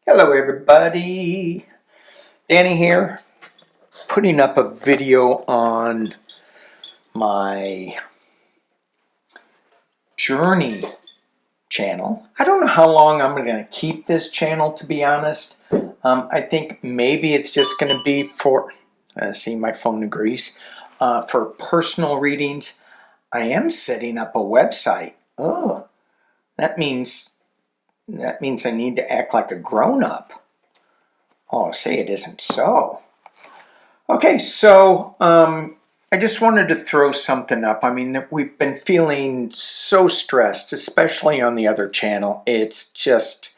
Hello everybody, Danny here, putting up a video on my journey channel. I don't know how long I'm going to keep this channel, to be honest. I think maybe it's just going to be for, see my phone agrees, for personal readings. I am setting up a website. Oh, that means I need to act like a grown-up. Oh, say it isn't so. Okay, so I just wanted to throw something up. I mean, we've been feeling so stressed, especially on the other channel. It's just,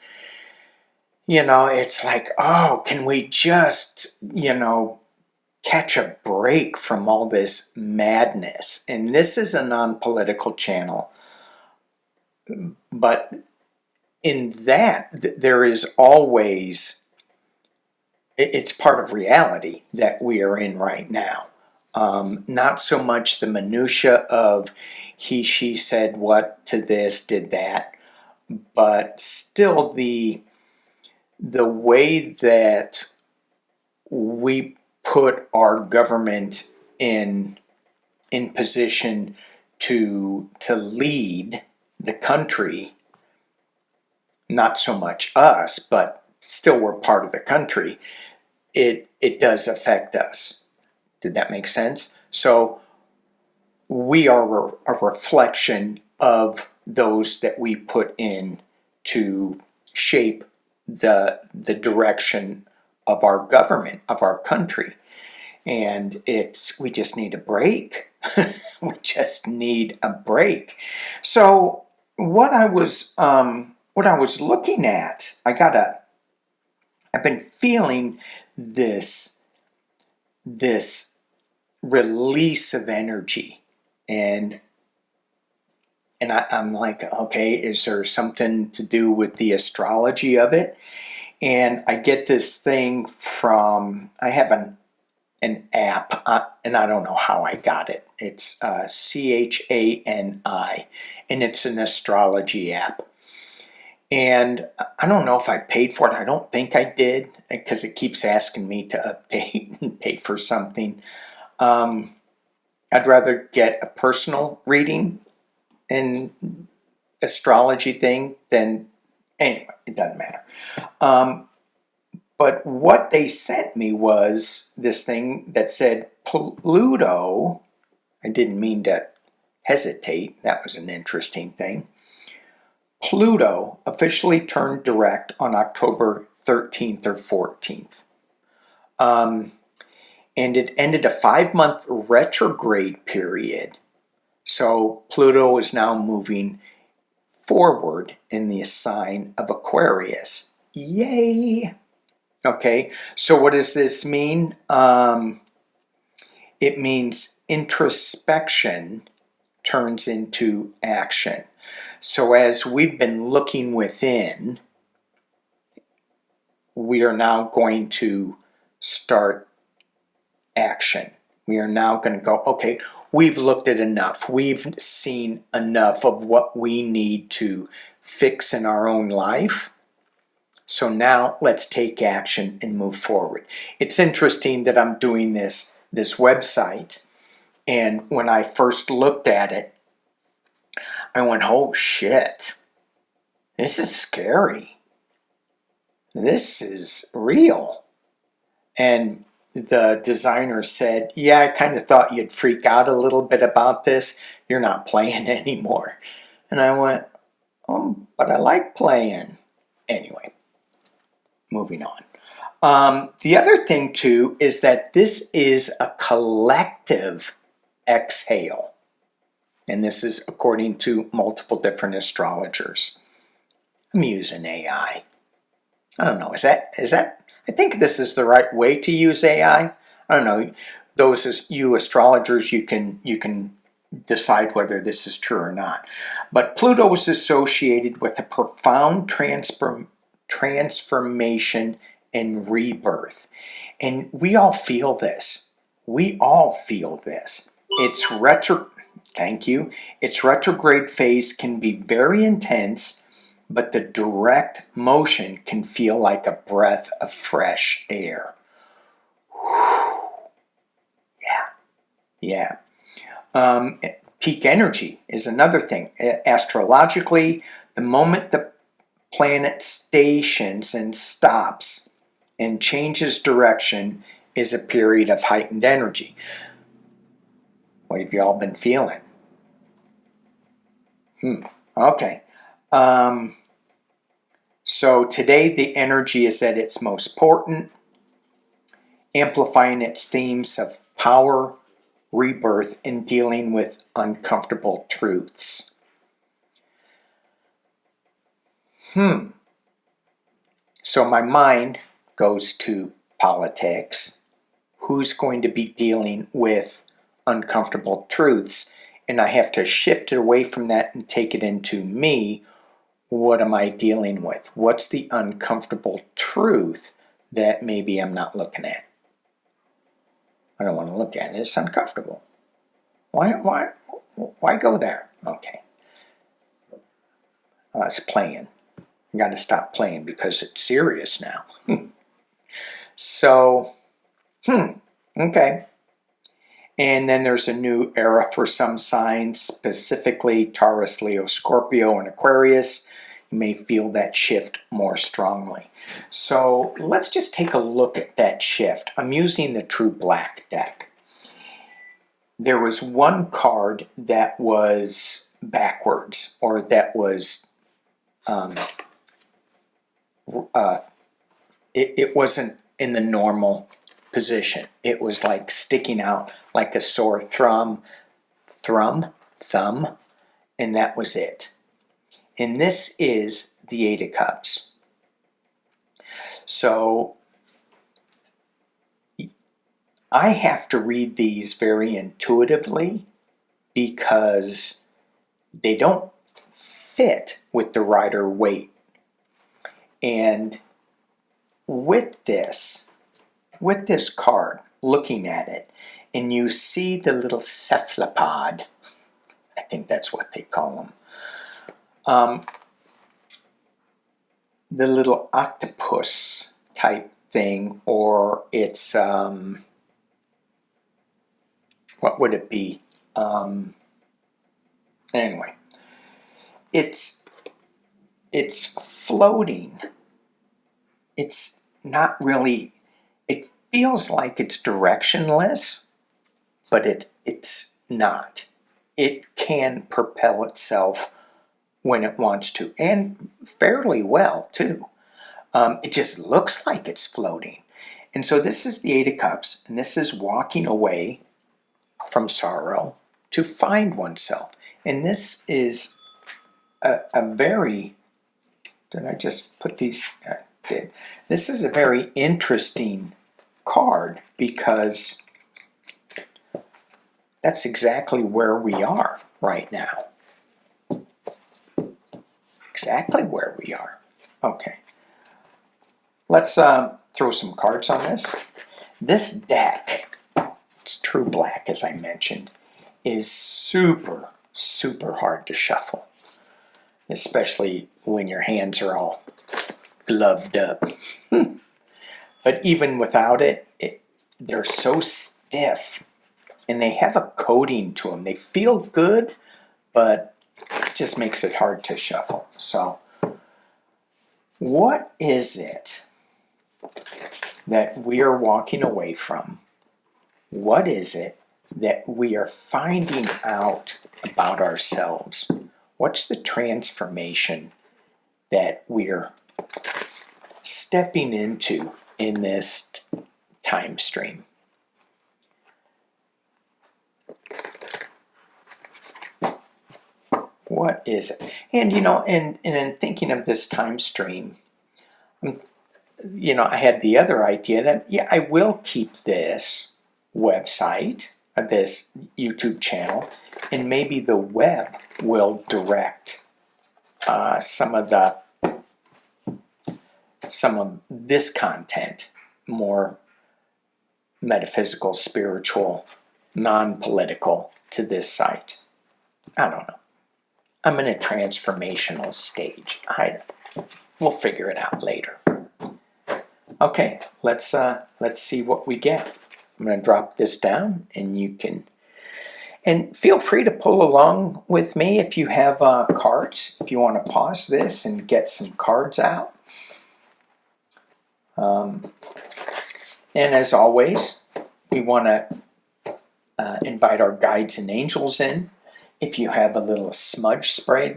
it's like, oh, can we just, catch a break from all this madness? And this is a non-political channel, but in that, there is always, it's part of reality that we are in right now. Not so much the minutia of he, she said what to this, did that, but still the way that we put our government in position to lead the country, not so much us, but still we're part of the country, it does affect us. Did that make sense? So we are a reflection of those that we put in to shape the direction of our government, of our country. And we just need a break. We just need a break. So what I was looking at, I've been feeling this release of energy, and I'm like, okay, is there something to do with the astrology of it? And I get this thing from, I have an app, and I don't know how I got it. It's CHANI, and it's an astrology app. And I don't know if I paid for it. I don't think I did, because it keeps asking me to update and pay for something. I'd rather get a personal reading and astrology thing than, anyway, it doesn't matter. But what they sent me was this thing that said Pluto. I didn't mean to hesitate. That was an interesting thing. Pluto officially turned direct on October 13th or 14th. And it ended a 5-month retrograde period. So Pluto is now moving forward in the sign of Aquarius. Yay! Okay, so what does this mean? It means introspection turns into action. So as we've been looking within, we are now going to start action. We are now going to go, okay, we've looked at enough. We've seen enough of what we need to fix in our own life. So now let's take action and move forward. It's interesting that I'm doing this website, and when I first looked at it, I went, oh shit, this is scary. This is real. And the designer said, yeah, I kind of thought you'd freak out a little bit about this. You're not playing anymore. And I went, oh, but I like playing. Anyway, moving on. The other thing too is that this is a collective exhale. And this is according to multiple different astrologers. I'm using AI. I don't know, is that, I think this is the right way to use AI. I don't know, those as you astrologers, you can decide whether this is true or not. But Pluto is associated with a profound transformation and rebirth. And we all feel this. We all feel this. Its retrograde phase can be very intense but the direct motion can feel like a breath of fresh air. Yeah. Peak energy is another thing. Astrologically, the moment the planet stations and stops and changes direction is a period of heightened energy. What have you all been feeling? Okay. So today the energy is at its most potent, amplifying its themes of power, rebirth, and dealing with uncomfortable truths. So my mind goes to politics. Who's going to be dealing with uncomfortable truths? And I have to shift it away from that and take it into me. What am I dealing with? What's the uncomfortable truth that maybe I'm not looking at? I don't want to look at it. It's uncomfortable. Why go there? Okay. I was playing. I got to stop playing because it's serious now. So, okay. And then there's a new era for some signs, specifically Taurus, Leo, Scorpio, and Aquarius. You may feel that shift more strongly. So let's just take a look at that shift. I'm using the True Black deck. There was one card that was backwards, or that was it wasn't in the normal position. It was like sticking out like a sore thumb, and that was it. And this is the Eight of Cups. So I have to read these very intuitively because they don't fit with the Rider-Waite. And with this card, looking at it, and you see the little cephalopod, I think that's what they call them, the little octopus type thing, or it's, what would it be? Anyway, it's floating. It's not really, it feels like it's directionless, but it's not. It can propel itself when it wants to, and fairly well too. It just looks like it's floating. And so this is the Eight of Cups, and this is walking away from sorrow to find oneself. And this is a very, did I just put these, I did. This is a very interesting card because that's exactly where we are right now. Exactly where we are. Okay. Let's throw some cards on this. This deck, it's True Black, as I mentioned, is super, super hard to shuffle, especially when your hands are all gloved up. But even without it, they're so stiff, and they have a coating to them. They feel good, but it just makes it hard to shuffle. So, what is it that we are walking away from? What is it that we are finding out about ourselves? What's the transformation that we're stepping into in this time stream? What is it? And you know, and in thinking of this time stream, you know, I had the other idea that, yeah, I will keep this website, this YouTube channel, and maybe the web will direct some of this content, more metaphysical, spiritual, non-political, to this site. I don't know. I'm in a transformational stage. We'll figure it out later. Okay, let's see what we get. I'm going to drop this down, and you can, and feel free to pull along with me if you have cards. If you want to pause this and get some cards out. And as always, we want to invite our guides and angels in. If you have a little smudge spray,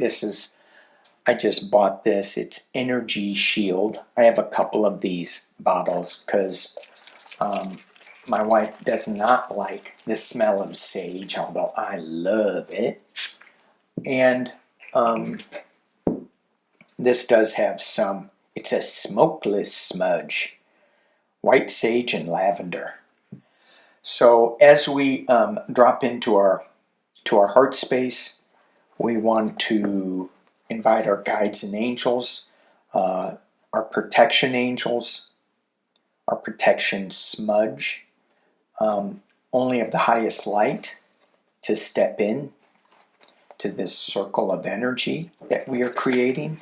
I just bought this. It's Energy Shield. I have a couple of these bottles because my wife does not like the smell of sage, although I love it. And this does have some, it's a smokeless smudge, white sage and lavender. So as we drop into our heart space, we want to invite our guides and angels, our protection angels, our protection smudge, only of the highest light, to step in to this circle of energy that we are creating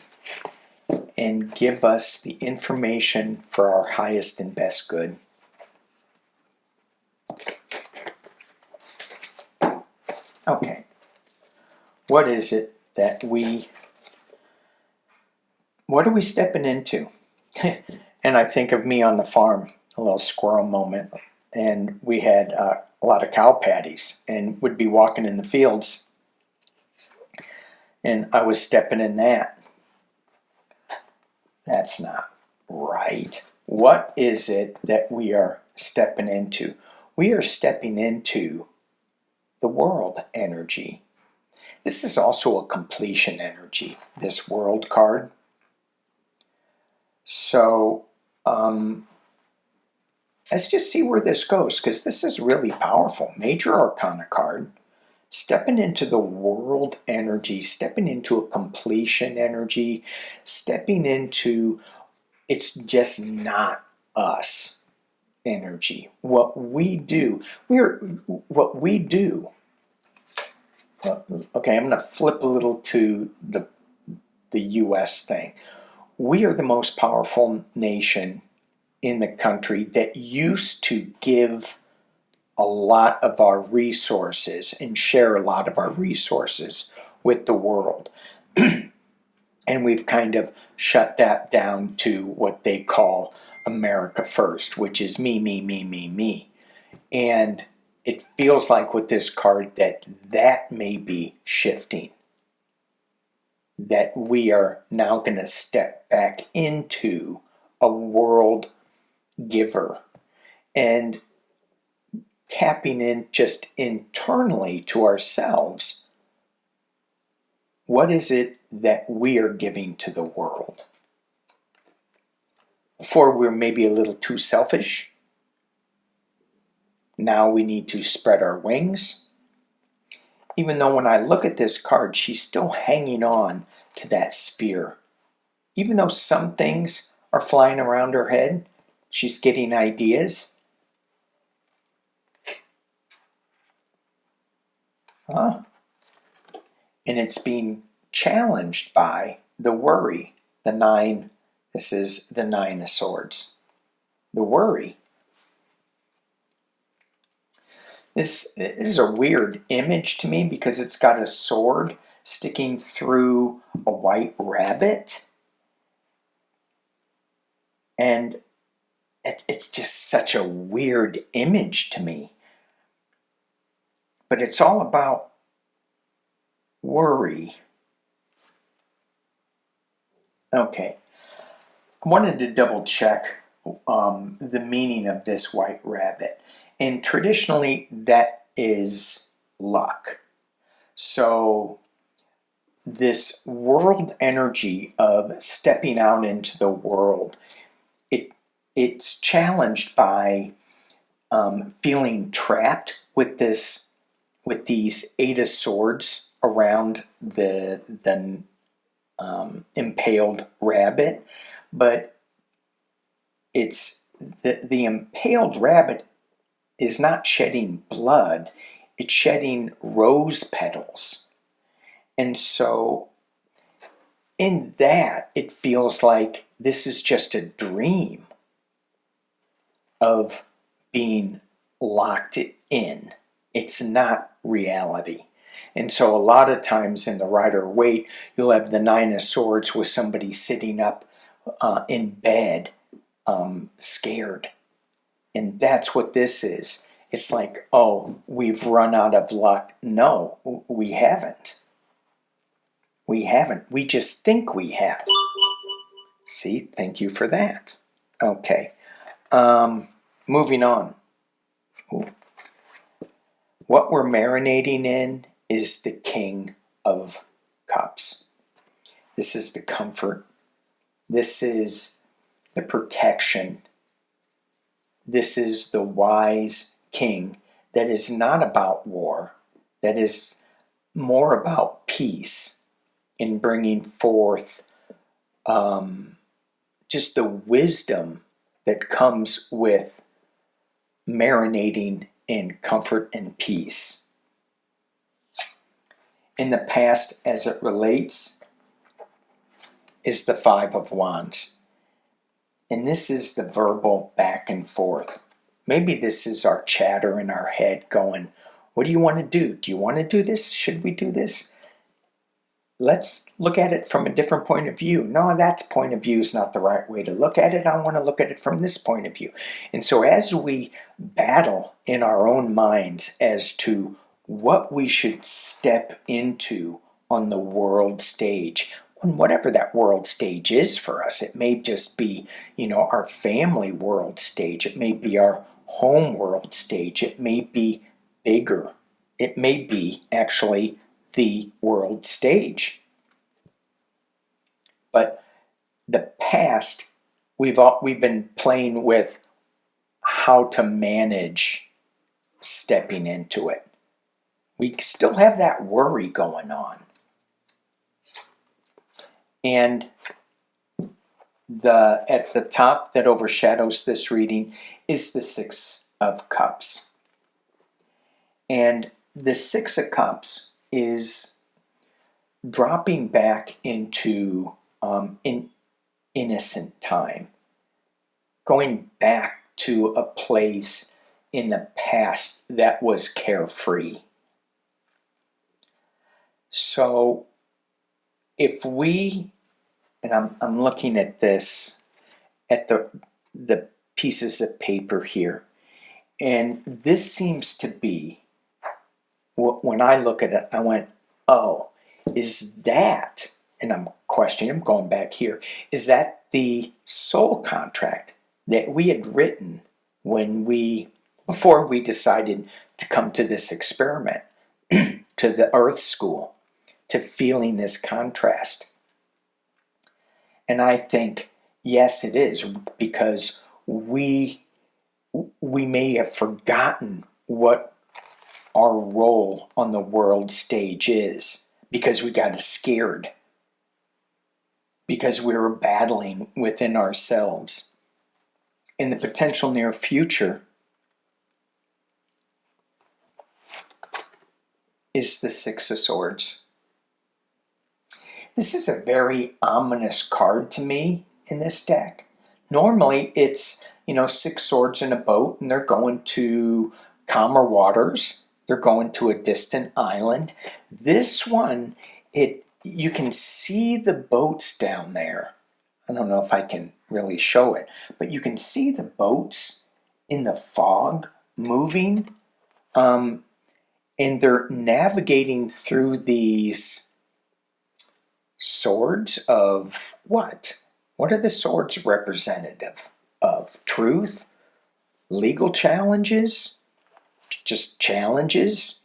and give us the information for our highest and best good. Okay, what is it that what are we stepping into? And I think of me on the farm, a little squirrel moment, and we had a lot of cow patties and would be walking in the fields, and I was stepping in that. That's not right. What is it that we are stepping into? We are stepping into the world energy. This is also a completion energy, this world card. So let's just see where this goes, because this is really powerful. Major Arcana card. Stepping into the world energy, stepping into a completion energy, stepping into it's just not us energy. What we do, okay, I'm going to flip a little to the US thing. We are the most powerful nation in the country that used to give a lot of our resources and share a lot of our resources with the world. And we've kind of shut that down to what they call America first, which is me, me, me, me, me. And it feels like with this card that may be shifting. That we are now going to step back into a world giver and tapping in just internally to ourselves. What is it that we are giving to the world? Before we're maybe a little too selfish. Now we need to spread our wings. Even though when I look at this card, she's still hanging on to that spear. Even though some things are flying around her head, she's getting ideas. And it's being challenged by the worry, the 9. This is the 9 of Swords. The worry. This is a weird image to me because it's got a sword sticking through a white rabbit. And it's just such a weird image to me. But it's all about worry. Okay. I wanted to double check the meaning of this white rabbit. And traditionally, that is luck. So this world energy of stepping out into the world, it's challenged by feeling trapped with these 8 of Swords around the impaled rabbit, but it's the impaled rabbit is not shedding blood, it's shedding rose petals. And so in that, it feels like this is just a dream of being locked in. It's not reality. And so a lot of times in the Rider-Waite, you'll have the Nine of Swords with somebody sitting up in bed, scared. And that's what this is. It's like, oh, we've run out of luck. No, we haven't. We haven't. We just think we have. See, thank you for that. Okay. Moving on. Ooh. What we're marinating in is the King of Cups. This is the comfort. This is the protection. This is the wise king that is not about war, that is more about peace in bringing forth just the wisdom that comes with marinating in comfort and peace. In the past, as it relates, is the Five of Wands. And this is the verbal back and forth. Maybe this is our chatter in our head going, what do you want to do? Do you want to do this? Should we do this? Let's look at it from a different point of view. No, that point of view is not the right way to look at it. I want to look at it from this point of view. And so as we battle in our own minds as to what we should step into on the world stage, on whatever that world stage is for us, it may just be, our family world stage. It may be our home world stage. It may be bigger. It may be actually the world stage. But the past, we've been playing with how to manage stepping into it. We still have that worry going on. And at the top that overshadows this reading is the Six of Cups. And the Six of Cups is dropping back into innocent time, going back to a place in the past that was carefree. So if we, and I'm looking at this, at the pieces of paper here, and this seems to be, when I look at it, I went, oh, is that, and I'm questioning, I'm going back here, is that the soul contract that we had written before we decided to come to this experiment, to the Earth School, to feeling this contrast? And I think, yes, it is, because we may have forgotten what our role on the world stage is, because we got scared, because we were battling within ourselves. In the potential near future is the Six of Swords. This is a very ominous card to me in this deck. Normally it's, six swords in a boat, and they're going to calmer waters. They're going to a distant island. This one, you can see the boats down there. I don't know if I can really show it, but you can see the boats in the fog moving, and they're navigating through these swords of what? What are the swords representative of? Truth? Legal challenges? Just challenges?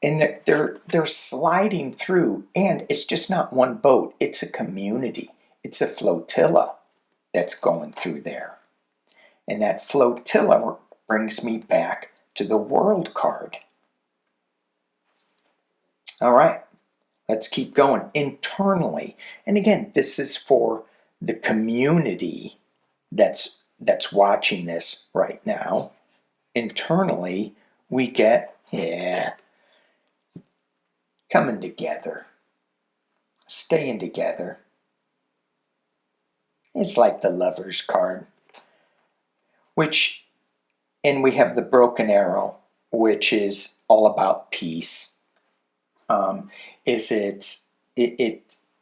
And they're sliding through, and it's just not one boat. It's a community. It's a flotilla that's going through there. And that flotilla brings me back to the World card. All right, let's keep going. Internally, and again, this is for the community that's watching this right now. Internally, we get Yeah. Coming together. Staying together. It's like the Lover's card. And we have the broken arrow, which is all about peace.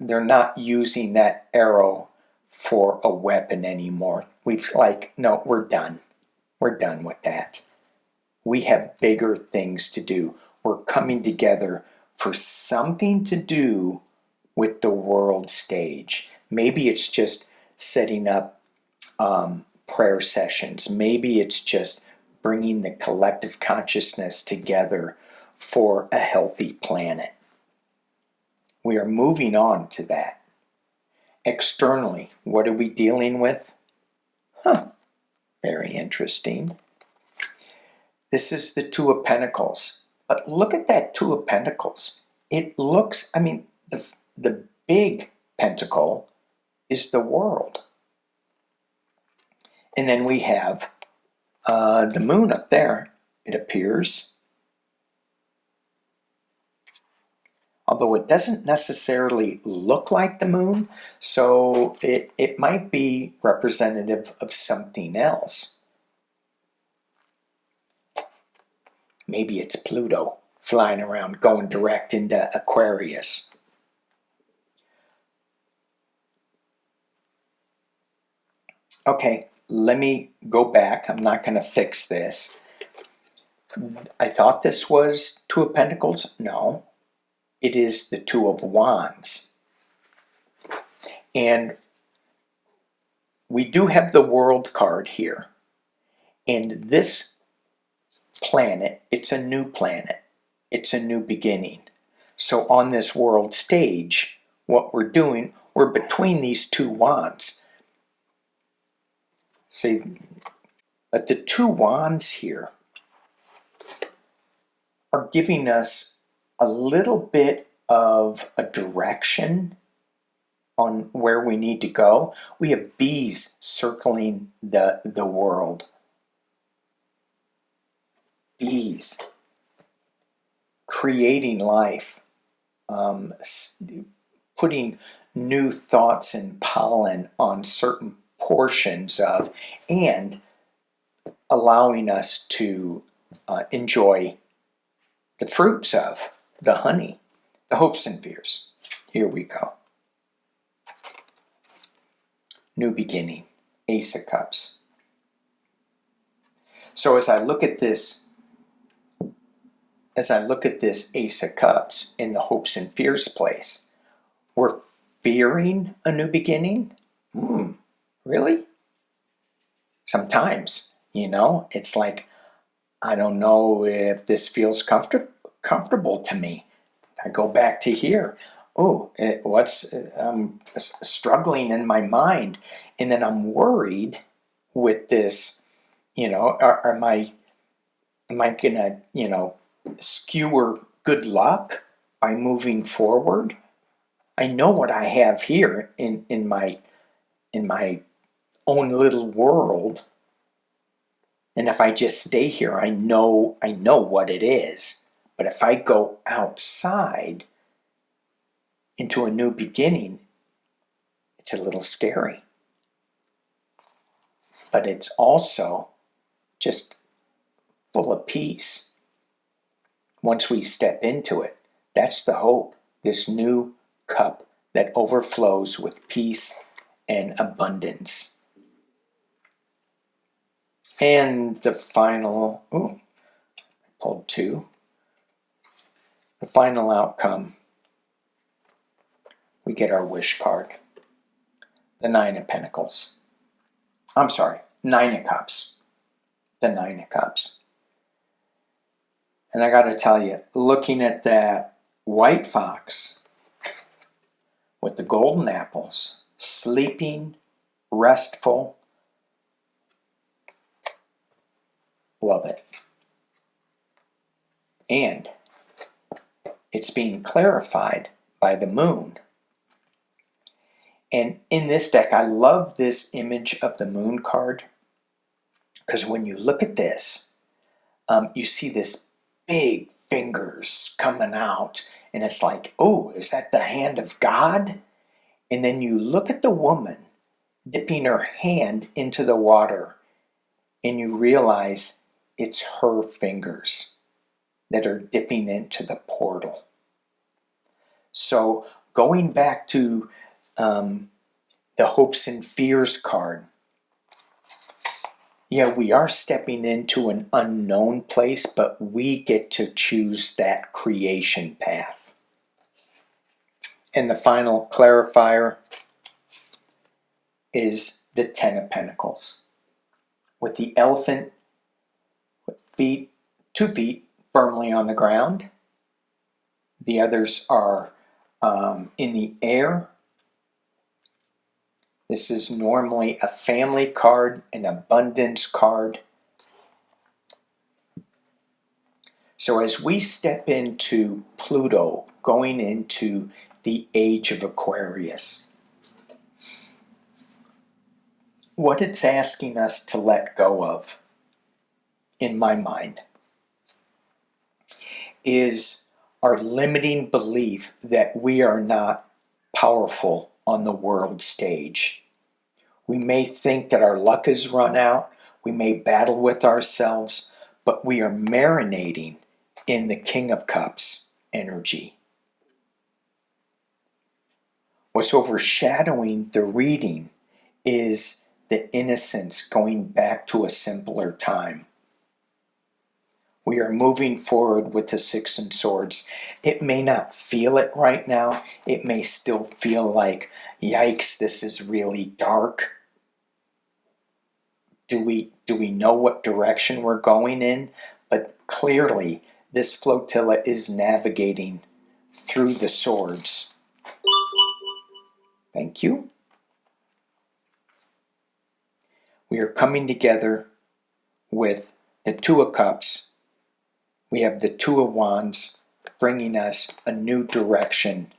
They're not using that arrow for a weapon anymore. No, we're done. We're done with that. We have bigger things to do. We're coming together for something to do with the world stage. Maybe it's just setting up prayer sessions. Maybe it's just bringing the collective consciousness together for a healthy planet. We are moving on to that. Externally, what are we dealing with? Very interesting. This is the Two of Pentacles. But look at that Two of Pentacles. It looks, the big pentacle is the world. And then we have the moon up there, it appears. Although it doesn't necessarily look like the moon, so it might be representative of something else. Maybe it's Pluto flying around, going direct into Aquarius. Okay, let me go back. I'm not going to fix this. I thought this was Two of Pentacles. No, it is the Two of Wands. And we do have the World card here. And this planet, it's a new planet. It's a new beginning. So on this world stage, what we're doing, we're between these two wands. See, but the two wands here are giving us a little bit of a direction on where we need to go. We have bees circling the world. Bees creating life, putting new thoughts and pollen on certain portions of, and allowing us to enjoy the fruits of the honey, the hopes and fears. Here we go. New beginning, Ace of Cups. So as I look at this Ace of Cups in the hopes and fears place, we're fearing a new beginning? Really? Sometimes, it's like, I don't know if this feels comfortable to me. I go back to here. I'm struggling in my mind, and then I'm worried with this, am I gonna, skewer good luck by moving forward? I know what I have here in my own little world, and if I just stay here, I know what it is. But if I go outside into a new beginning, it's a little scary. But it's also just full of peace. Once we step into it, that's the hope. This new cup that overflows with peace and abundance. And the final, I pulled two. The final outcome, we get our wish card. The Nine of Pentacles. I'm sorry, Nine of Cups. The Nine of Cups. And I got to tell you, looking at that white fox with the golden apples, sleeping, restful, love it. And it's being clarified by the moon. And in this deck, I love this image of the moon card, because when you look at this, you see this big fingers coming out, and it's like, oh, is that the hand of God? And then you look at the woman dipping her hand into the water, and you realize it's her fingers that are dipping into the portal. So going back to the hopes and fears card, yeah, we are stepping into an unknown place, but we get to choose that creation path. And the final clarifier is the Ten of Pentacles, with the elephant with 2 feet firmly on the ground. The others are in the air. This is normally a family card, an abundance card. So as we step into Pluto, going into the age of Aquarius, what it's asking us to let go of, in my mind, is our limiting belief that we are not powerful on the world stage. We may think that our luck has run out, we may battle with ourselves, but we are marinating in the King of Cups energy. What's overshadowing the reading is the innocence going back to a simpler time. We are moving forward with the Six of Swords. It may not feel it right now. It may still feel like, yikes, this is really dark. Do we know what direction we're going in? But clearly, this flotilla is navigating through the swords. Thank you. We are coming together with the Two of Cups. We have the Two of Wands bringing us a new direction,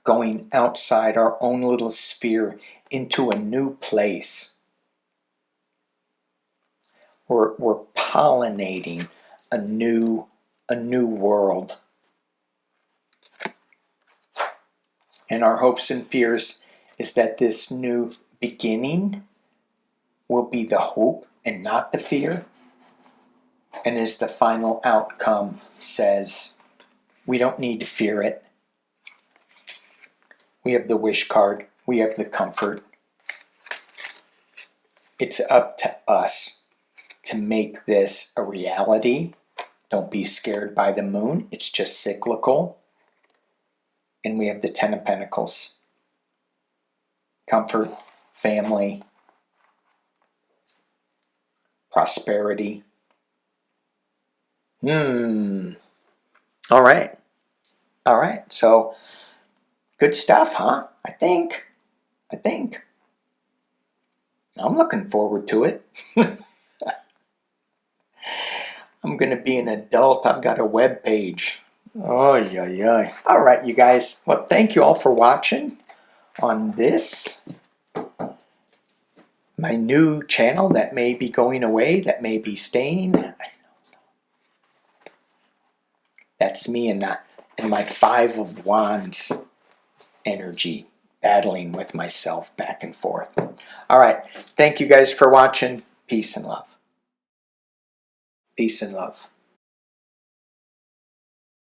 going outside our own little sphere into a new place. We're pollinating a new world. And our hopes and fears is that this new beginning will be the hope and not the fear. And as the final outcome says, we don't need to fear it. We have the wish card. We have the comfort. It's up to us to make this a reality. Don't be scared by the moon. It's just cyclical. And we have the Ten of Pentacles. Comfort, family, prosperity. All right. So, good stuff, huh? I think. I'm looking forward to it. I'm going to be an adult. I've got a web page. Oh, yeah. All right, you guys. Well, thank you all for watching on this. My new channel that may be going away, that may be staying. I don't know. That's me and my Five of Wands energy, battling with myself back and forth. All right. Thank you guys for watching. Peace and love. Peace and love.